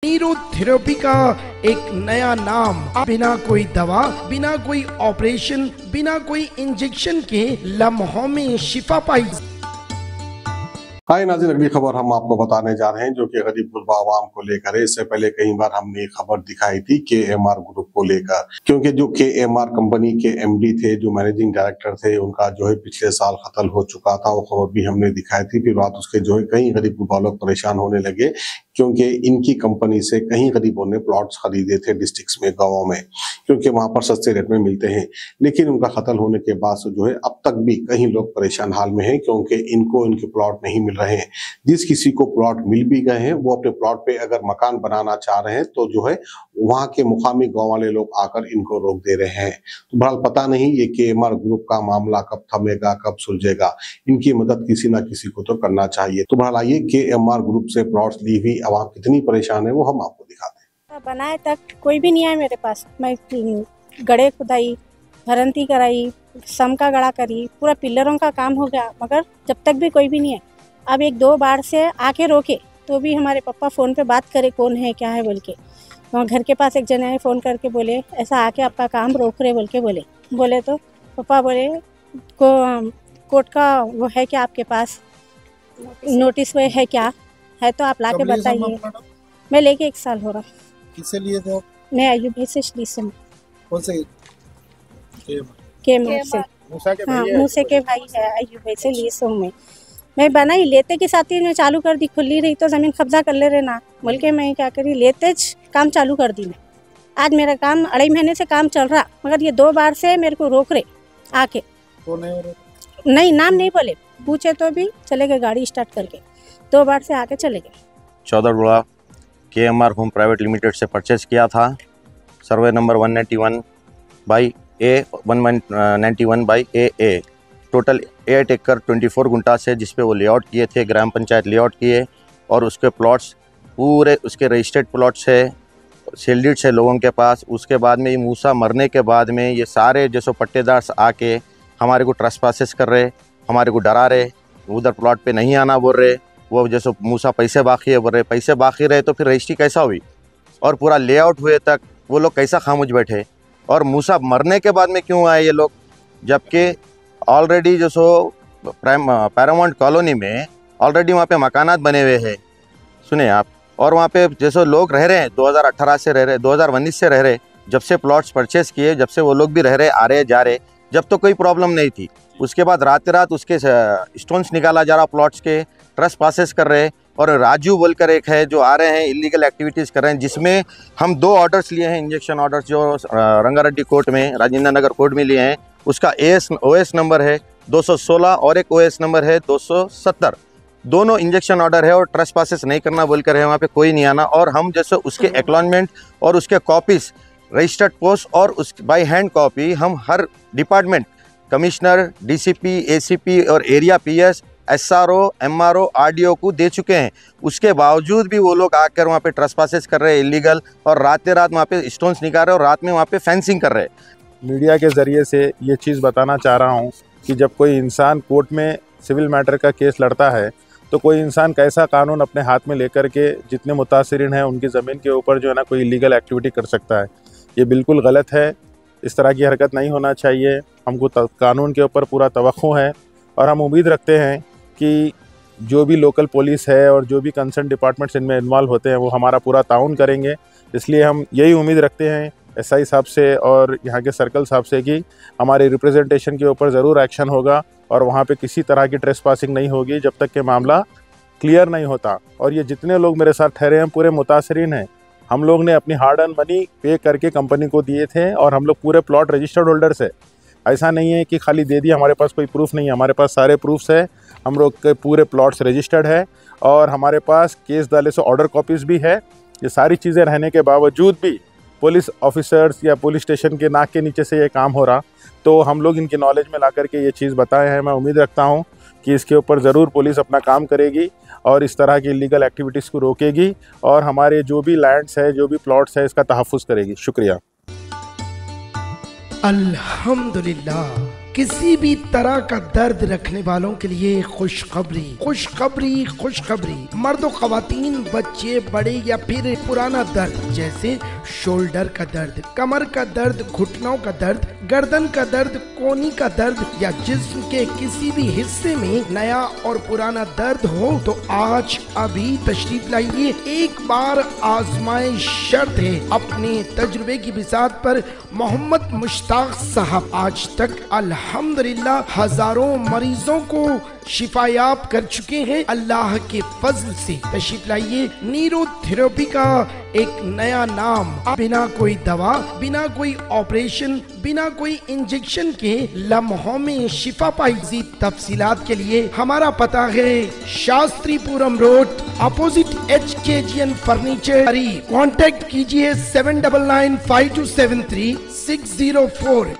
Neurotherapy का एक नया नाम, बिना कोई दवा, बिना कोई ऑपरेशन, बिना कोई इंजेक्शन के लम्हों में शिफा पाई। हाय नाज़रीन, अगली खबर हम आपको बताने जा रहे हैं जो कि गरीब गुरबा आवाम को लेकर है। इससे पहले कई बार हमने खबर दिखाई थी KMR ग्रुप को लेकर, क्योंकि जो KMR कंपनी के MD थे, जो मैनेजिंग डायरेक्टर थे, उनका जो है पिछले साल कत्ल हो चुका था। वो खबर भी हमने दिखाई थी। फिर बात उसके जो है कई गरीब गुरबा लोग परेशान होने लगे, क्योंकि इनकी कंपनी से कई गरीबों ने प्लॉट्स खरीदे थे डिस्ट्रिक्ट्स में, गाँवों में, क्योंकि वहां पर सस्ते रेट में मिलते हैं। लेकिन उनका कत्ल होने के बाद से जो है अब तक भी कई लोग परेशान हाल में हैं, क्योंकि इनको इनके प्लॉट नहीं मिल रहे हैं। जिस किसी को प्लॉट मिल भी गए हैं, वो अपने प्लॉट पे अगर मकान बनाना चाह रहे हैं तो जो है वहां के मुकामी गांव वाले लोग आकर इनको रोक दे रहे हैं। तो बहरहाल पता नहीं ये KMR ग्रुप का मामला कब थमेगा, कब सुलझेगा। इनकी मदद किसी ना किसी को तो करना चाहिए। तो बहरहाल आइए KMR ग्रुप से प्लॉट्स ली हुई आवाम कितनी परेशान है वो हम आपको दिखाते हैं। बनाए तक कोई भी नहीं आया मेरे पास। मैं गड़े खुदाई, भरंती कराई, सम का गड़ा करी, पूरा पिलरों का काम हो गया, मगर जब तक भी कोई भी नहीं है। अब एक दो बार से आके रोके तो भी हमारे पापा फ़ोन पे बात करे कौन है क्या है बोल के। वहाँ घर के पास एक जन आए, फ़ोन करके बोले ऐसा आके आपका काम रोक रहे बोल के बोले तो पापा बोले कोर्ट का वो है क्या आपके पास, नोटिस वो है क्या है तो आप लाके बताइए। मैं लेके 1 साल हो रहा। किससे लिए थे आप? मैं अयूब भाई से लीसम। कौन से? KMR से। हाँ, मूसे के भाई है अयूब भाई से लीसम में। मैं बनाई लेते के साथ ही मैं चालू कर दी, खुली रही तो ज़मीन कब्जा कर ले रहे ना बोल के मैं क्या करी, लेते काम चालू कर दी। मैं आज मेरा काम 2.5 महीने से काम चल रहा, मगर ये 2 बार से मेरे को रोक रहे आके। कौन है? नहीं, नाम नहीं बोले, पूछे तो भी चले गए गाड़ी स्टार्ट करके। 2 बार से आके चले गए। 14 गुड़ा KMR होम प्राइवेट लिमिटेड से परचेज किया था। सर्वे नंबर 191/A टोटल 8 एकड़ 24 गुंटा से, जिसपे वो लेआउट किए थे, ग्राम पंचायत लेआउट किए, और उसके प्लॉट्स पूरे उसके रजिस्टर्ड प्लॉट्स है, सेल्डिट्स है लोगों के पास। उसके बाद में ये मूसा मरने के बाद में ये सारे जैसो पट्टेदार आके हमारे को ट्रेसपासेस कर रहे, हमारे को डरा रहे, उधर प्लॉट पे नहीं आना बोल रहे। वो जैसो मूसा पैसे बाकी है बोल रहे, पैसे बाकी रहे तो फिर रजिस्ट्री कैसा हुई, और पूरा लेआउट हुए तक वो लोग कैसा खामोश बैठे। और मूसा मरने के बाद में क्यों आए ये लोग, जबकि ऑलरेडी जो सो पैरामाउंट कॉलोनी में ऑलरेडी वहाँ पे मकानात बने हुए हैं, सुने आप, और वहाँ पे जैसे लोग रह रहे हैं 2018 से रह रहे, 2019 से रह रहे, जब से प्लॉट्स परचेस किए, जब से वो लोग भी रह रहे, आ रहे जा रहे, जब तो कोई प्रॉब्लम नहीं थी। उसके बाद रात उसके स्टोन्स निकाला जा रहा प्लॉट्स के, ट्रस्ट पासेस कर रहे। और राजू बोलकर एक है जो आ रहे हैं, इलीगल एक्टिविटीज़ कर रहे हैं, जिसमें हम 2 ऑर्डर्स लिए हैं, इंजेक्शन ऑर्डर्स, जो रंगारेड्डी कोर्ट में, राजेंद्र नगर कोर्ट में लिए हैं। उसका OS नंबर है 216 और एक OS नंबर है 270। दोनों इंजेक्शन ऑर्डर है, और ट्रस्ट पासेस नहीं करना बोलकर है, वहाँ पे कोई नहीं आना। और हम जैसे उसके एक्नॉलेजमेंट और उसके कॉपीज़, रजिस्टर्ड पोस्ट और उस बाय हैंड कॉपी हम हर डिपार्टमेंट, कमिश्नर, DCP, ACP और area PS, SRO, MRO, RDO को दे चुके हैं। उसके बावजूद भी वो लोग आकर वहाँ पे ट्रेसपासेस कर रहे हैं इलीगल, और रात वहाँ पे स्टोन्स निकाल रहे हैं, और रात में वहाँ पे फेंसिंग कर रहे हैं। मीडिया के ज़रिए से ये चीज़ बताना चाह रहा हूँ कि जब कोई इंसान कोर्ट में सिविल मैटर का केस लड़ता है, तो कोई इंसान कैसा कानून अपने हाथ में लेकर के जितने मुतासिरीन हैं उनकी ज़मीन के ऊपर जो है ना कोई इलीगल एक्टिविटी कर सकता है। ये बिल्कुल गलत है। इस तरह की हरकत नहीं होना चाहिए। हमको कानून के ऊपर पूरा तवक्को है, और हम उम्मीद रखते हैं कि जो भी लोकल पुलिस है और जो भी कंसर्न डिपार्टमेंट्स इनमें इन्वॉल्व होते हैं वो हमारा पूरा ताउन करेंगे। इसलिए हम यही उम्मीद रखते हैं SI साहब से और यहाँ के सर्कल साहब से कि हमारे रिप्रेजेंटेशन के ऊपर ज़रूर एक्शन होगा, और वहाँ पे किसी तरह की ट्रेसपासिंग नहीं होगी जब तक कि मामला क्लियर नहीं होता। और ये जितने लोग मेरे साथ ठहरे हैं पूरे मुतासरीन हैं। हम लोग ने अपनी हार्ड अर्न मनी पे करके कंपनी को दिए थे, और हम लोग पूरे प्लॉट रजिस्टर्ड होल्डर्स है। ऐसा नहीं है कि खाली दे दिया, हमारे पास कोई प्रूफ नहीं है, हमारे पास सारे प्रूफ्स है। हम लोग के पूरे प्लॉट्स रजिस्टर्ड है, और हमारे पास केस डाले से ऑर्डर कॉपीज़ भी है। ये सारी चीज़ें रहने के बावजूद भी पुलिस ऑफिसर्स या पुलिस स्टेशन के नाक के नीचे से ये काम हो रहा, तो हम लोग इनकी नॉलेज में ला करके ये चीज़ बताए हैं। मैं उम्मीद रखता हूँ कि इसके ऊपर ज़रूर पुलिस अपना काम करेगी और इस तरह की इलीगल एक्टिविटीज़ को रोकेगी, और हमारे जो भी लैंड्स है, जो भी प्लॉट्स है, इसका तहफ़्फ़ुज़ करेगी। शुक्रिया। अल्हम्दुलिल्लाह, किसी भी तरह का दर्द रखने वालों के लिए खुशखबरी, खुशखबरी, खुशखबरी। मर्द व खवातीन, बच्चे, बड़े या फिर पुराना दर्द जैसे शोल्डर का दर्द, कमर का दर्द, घुटनों का दर्द, गर्दन का दर्द, कोहनी का दर्द या जिस्म के किसी भी हिस्से में नया और पुराना दर्द हो तो आज अभी तशरीफ लाइए। एक बार आजमाए शर्त है। अपने तजुर्बे की बिसात पर मोहम्मद मुश्ताक साहब आज तक अल्हम्दुलिल्लाह हजारों मरीजों को शिफायाब कर चुके हैं अल्लाह के फजल से। तशरीफ लाइए। न्यूरोथेरेपी का एक नया नाम, बिना कोई दवा, बिना कोई ऑपरेशन, बिना कोई इंजेक्शन के लम्हों में शिफा पाई। तफसीलात के लिए हमारा पता है Shastripuram road, opposite HKGN furniture. Contact कीजिए 7995273604।